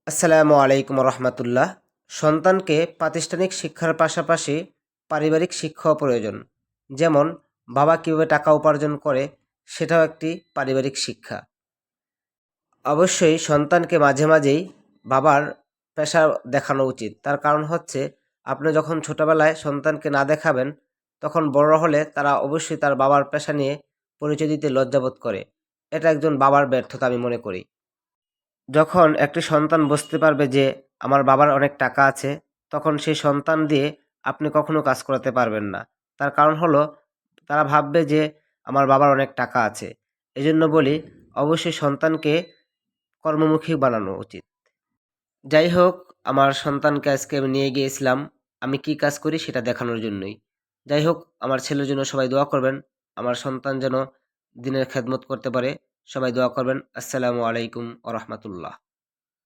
আসসালামু আলাইকুম রহমতুল্লাহ। সন্তানকে প্রাতিষ্ঠানিক শিক্ষার পাশাপাশি পারিবারিক শিক্ষাও প্রয়োজন। যেমন বাবা কীভাবে টাকা উপার্জন করে, সেটাও একটি পারিবারিক শিক্ষা। অবশ্যই সন্তানকে মাঝে মাঝেই বাবার পেশা দেখানো উচিত। তার কারণ হচ্ছে, আপনি যখন ছোটবেলায় সন্তানকে না দেখাবেন, তখন বড় হলে তারা অবশ্যই তার বাবার পেশা নিয়ে পরিচয় দিতে লজ্জাবোধ করে। এটা একজন বাবার ব্যর্থতা আমি মনে করি। যখন একটি সন্তান বুঝতে পারবে যে আমার বাবার অনেক টাকা আছে, তখন সেই সন্তান দিয়ে আপনি কখনো কাজ করাতে পারবেন না। তার কারণ হলো, তারা ভাববে যে আমার বাবার অনেক টাকা আছে। এজন্য বলি, অবশ্যই সন্তানকে কর্মমুখী বানানো উচিত। যাই হোক, আমার সন্তানকে আজকে আমি নিয়ে গিয়েছিলাম আমি কি কাজ করি সেটা দেখানোর জন্যই। যাই হোক, আমার ছেলের জন্য সবাই দোয়া করবেন। আমার সন্তান যেন দিনের খেদমত করতে পারে। সবাই দোয়া করবেন। আসসালামু আলাইকুম ওয়া রাহমাতুল্লাহ।